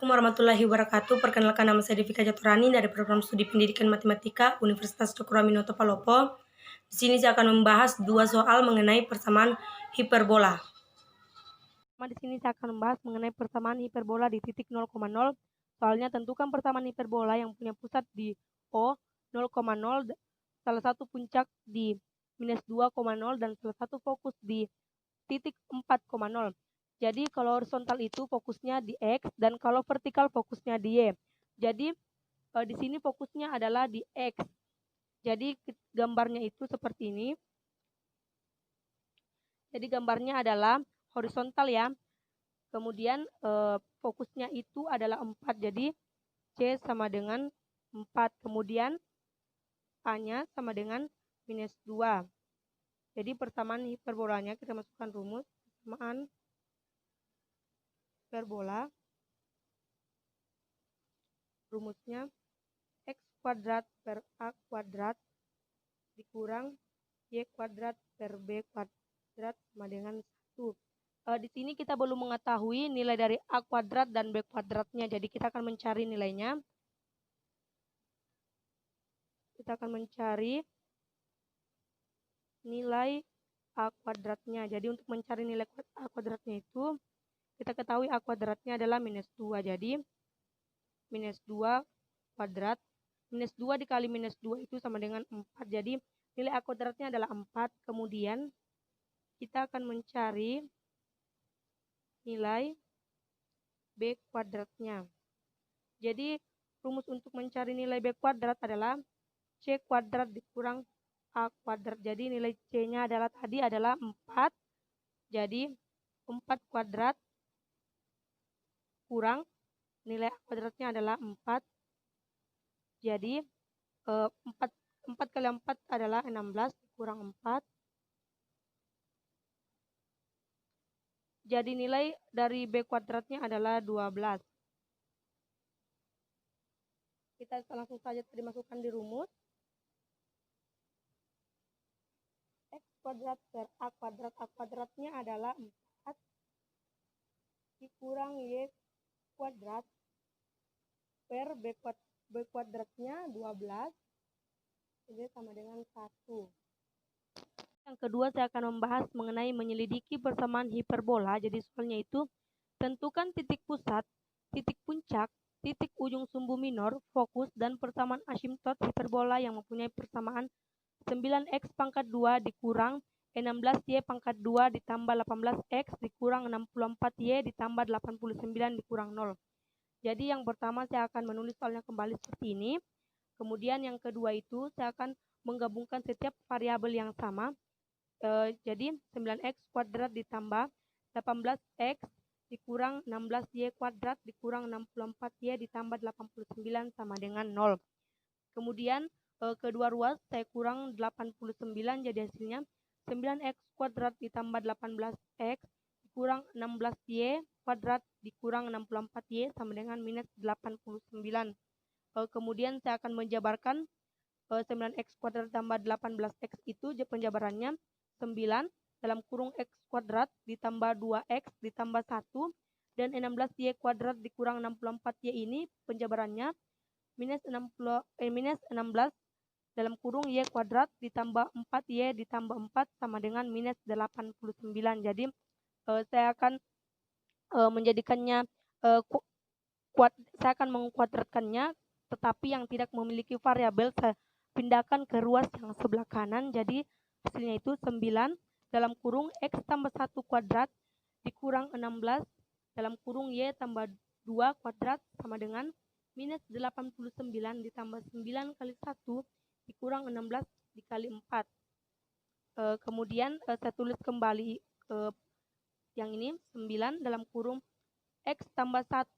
Assalamualaikum warahmatullahi wabarakatuh. Perkenalkan, nama saya Devika Jaturani dari Program Studi Pendidikan Matematika Universitas Cokroaminoto Palopo. Di sini saya akan membahas dua soal mengenai persamaan hiperbola. Di sini saya akan membahas mengenai persamaan hiperbola di titik 0,0. Soalnya tentukan persamaan hiperbola yang punya pusat di O 0,0, salah satu puncak di minus 2,0 dan salah satu fokus di titik 4,0. Jadi kalau horizontal itu fokusnya di X dan kalau vertikal fokusnya di Y. Jadi di sini fokusnya adalah di X. Jadi gambarnya itu seperti ini. Jadi gambarnya adalah horizontal ya. Kemudian fokusnya itu adalah 4. Jadi C sama dengan 4. Kemudian A-nya sama dengan minus 2. Jadi persamaan hiperbolanya kita masukkan rumus. Persamaan hiperbola. Rumusnya X kuadrat per A kuadrat dikurang Y kuadrat per B kuadrat sama dengan 1. Di sini kita belum mengetahui nilai dari A kuadrat dan B kuadratnya. Jadi kita akan mencari nilainya. Kita akan mencari nilai A kuadratnya. Jadi untuk mencari nilai A kuadratnya itu, kita ketahui A kuadratnya adalah minus 2. Jadi minus 2 kuadrat. Minus 2 dikali minus 2 itu sama dengan 4. Jadi nilai A kuadratnya adalah 4. Kemudian kita akan mencari nilai B kuadratnya. Jadi rumus untuk mencari nilai B kuadrat adalah C kuadrat dikurang A kuadrat. Jadi nilai C-nya adalah tadi adalah 4. Jadi 4 kuadrat kurang nilai A kuadratnya adalah 4. Jadi 4 kali 4 adalah 16 kurang 4. Jadi nilai dari B kuadratnya adalah 12. Kita langsung saja tadi masukkan di rumus. X kuadrat per A kuadrat. A kuadratnya adalah 4 dikurang Y kuadrat per B kuadratnya 12. Jadi sama dengan 1. Yang kedua saya akan membahas mengenai menyelidiki persamaan hiperbola. Jadi soalnya itu tentukan titik pusat, titik puncak, titik ujung sumbu minor, fokus, dan persamaan asimtot hiperbola yang mempunyai persamaan 9x pangkat 2 dikurang 16y pangkat 2 ditambah 18x dikurang 64y ditambah 89 dikurang 0. Jadi yang pertama saya akan menulis soalnya kembali seperti ini. Kemudian yang kedua itu saya akan menggabungkan setiap variabel yang sama. Jadi 9x kuadrat ditambah 18x dikurang 16y kuadrat dikurang 64y ditambah 89 sama dengan 0. Kemudian kedua ruas saya kurang 89 jadi hasilnya 9x kuadrat ditambah 18x dikurang 16y kuadrat dikurang 64y sama dengan minus 89. Kemudian saya akan menjabarkan 9x kuadrat tambah 18x itu penjabarannya 9 dalam kurung x kuadrat ditambah 2x ditambah 1 dan 16y kuadrat dikurang 64y ini penjabarannya minus 16 dalam kurung y kuadrat ditambah 4y ditambah 4 sama dengan minus 89. Jadi saya akan menjadikannya saya akan mengkuadratkannya, tetapi yang tidak memiliki variabel saya pindahkan ke ruas yang sebelah kanan. Jadi hasilnya itu 9 dalam kurung x tambah 1 kuadrat dikurang 16 dalam kurung y tambah 2 kuadrat sama dengan minus 89 ditambah 9 kali 1 dikurang 16 dikali 4. Kemudian saya tulis kembali yang ini 9 dalam kurung x tambah 1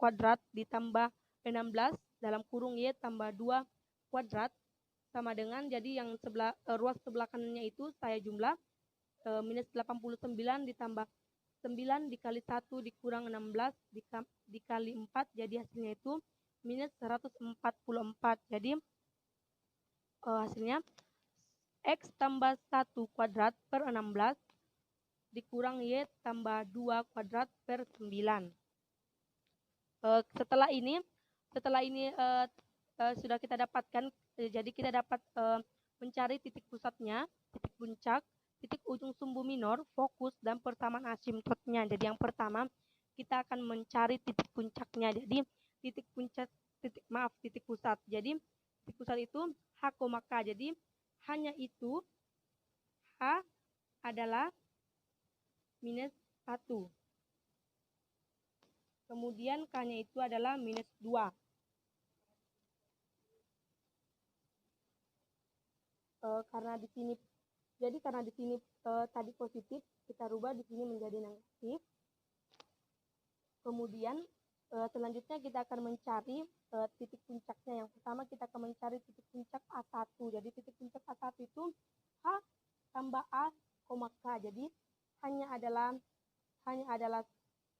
kuadrat ditambah 16 dalam kurung y tambah 2 kuadrat sama dengan, jadi yang ruas sebelah kanannya itu saya jumlah minus 89 ditambah 9 dikali 1 dikurang 16 dikali 4, jadi hasilnya itu minus 144. Jadi hasilnya x tambah 1 kuadrat per 16 dikurang y tambah 2 kuadrat per 9. Setelah ini sudah kita dapatkan, jadi kita dapat mencari titik pusatnya, titik puncak, titik ujung sumbu minor, fokus, dan persamaan asimptotnya. Jadi yang pertama kita akan mencari titik puncaknya. Jadi titik pusat. Jadi titik pusat itu H, K. Jadi hanya itu H adalah minus 1. Kemudian K-nya itu adalah minus 2. Karena di sini tadi positif, kita rubah di sini menjadi negatif. Kemudian selanjutnya kita akan mencari titik puncaknya. Yang pertama kita akan mencari titik puncak A1. Jadi titik puncak A1 itu H tambah A, K. Jadi hanya adalah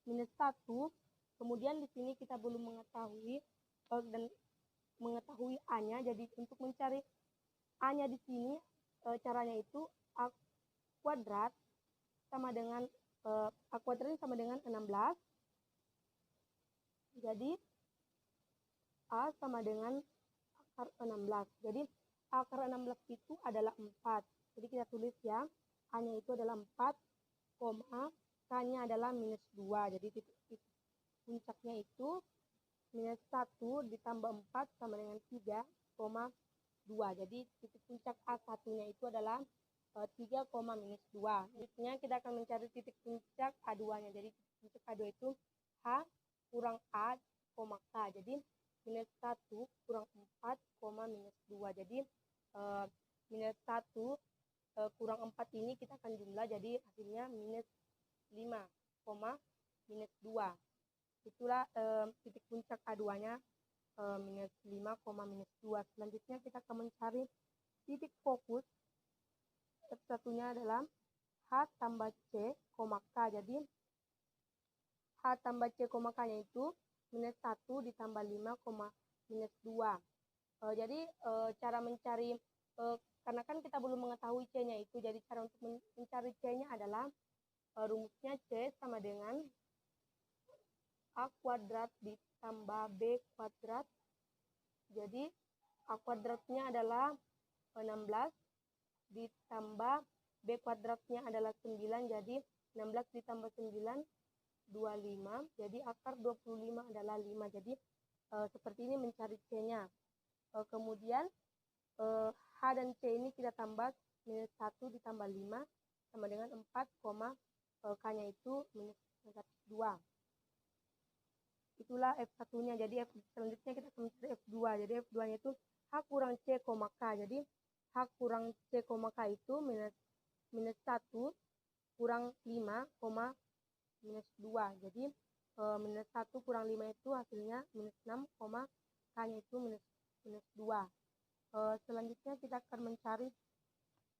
minus 1. Kemudian di sini kita belum mengetahui dan mengetahui A-nya. Jadi untuk mencari A-nya di sini caranya itu A kuadrat sama dengan A kuadrat sama dengan 16. Jadi A sama dengan akar 16. Jadi akar 16 itu adalah 4. Jadi kita tulis ya, A-nya itu adalah 4, K-nya adalah minus 2. Jadi titik puncaknya itu minus 1 ditambah 4 sama dengan 3,2. Jadi titik puncak A1-nya itu adalah 3, minus 2. Selanjutnya kita akan mencari titik puncak A2-nya. Jadi titik puncak A2 itu H kurang A, K. Jadi minus 1 kurang 4, minus 2. Jadi minus 1 kurang 4 ini kita akan jumlah, jadi hasilnya minus 5, minus 2. Itulah titik puncak A2-nya minus 5, minus 2. Selanjutnya kita akan mencari titik fokus. Satunya adalah H tambah C, K. Jadi H tambah C, K-nya itu minus 1 ditambah 5, minus 2. Jadi cara mencari, karena kan kita belum mengetahui C-nya itu, jadi cara untuk mencari C-nya adalah rumusnya C sama dengan A kuadrat ditambah B kuadrat. Jadi A kuadratnya adalah 16 ditambah B kuadratnya adalah 9. Jadi 16 ditambah 9, 25. Jadi akar 25 adalah 5. Jadi seperti ini mencari C-nya. Kemudian H dan C ini kita tambah, minus 1 ditambah 5 sama dengan 4, K-nya itu minus 2. Itulah F1-nya. Jadi selanjutnya kita akan mencari F2. Jadi F2-nya itu H kurang C, K. Jadi H kurang C, K itu minus 1 kurang 5, minus 2. Jadi minus 1 kurang 5 itu hasilnya minus 6, K-nya itu minus 2. Selanjutnya kita akan mencari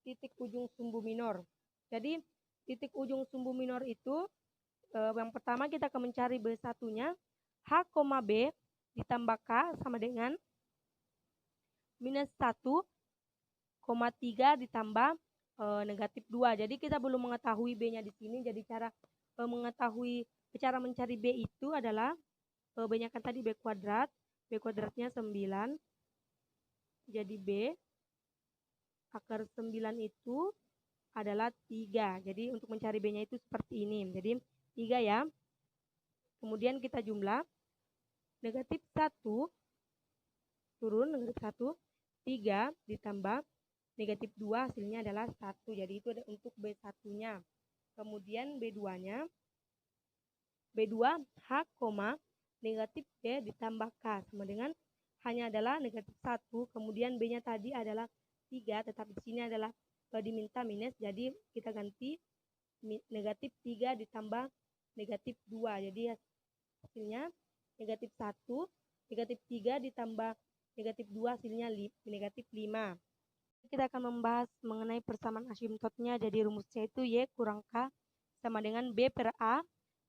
titik ujung sumbu minor. Jadi titik ujung sumbu minor itu yang pertama kita akan mencari B1-nya. H, B ditambah K sama dengan minus 1, 3 ditambah negatif 2. Jadi kita belum mengetahui B-nya di sini. Jadi cara mencari B itu adalah B-nya kan tadi B kuadrat. B kuadratnya 9. Jadi B akar 9 itu adalah 3. Jadi untuk mencari B-nya itu seperti ini. Jadi 3 ya. Kemudian kita jumlah. Negatif 1 turun, negatif 1, 3 ditambah negatif 2 hasilnya adalah 1. Jadi itu ada untuk B1-nya. Kemudian B2-nya. B2 H, negatif B ditambah K sama dengan hanya adalah negatif 1. Kemudian B-nya tadi adalah 3, tetapi di sini adalah diminta minus. Jadi kita ganti negatif 3 ditambah negatif 2. Jadi hasilnya negatif 1, negatif 3 ditambah negatif 2 hasilnya negatif 5. Kita akan membahas mengenai persamaan asimptotnya. Jadi rumusnya itu Y kurang K sama dengan B per A,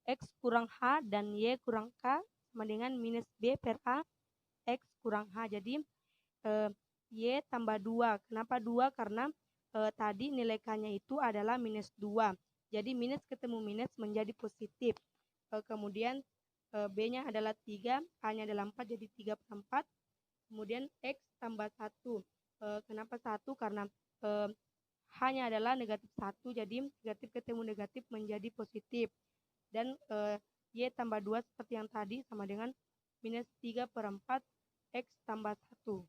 X kurang H, dan Y kurang K sama dengan minus B per A, X kurang H. Jadi Y tambah 2. Kenapa 2? Karena tadi nilai K-nya itu adalah minus 2. Jadi minus ketemu minus menjadi positif. Kemudian B-nya adalah 3, A-nya adalah 4, jadi 3/4. Kemudian X tambah 1. Kenapa 1? Karena H-nya adalah negatif 1, jadi negatif ketemu negatif menjadi positif. Dan Y tambah 2 seperti yang tadi sama dengan minus 3/4 X tambah 1.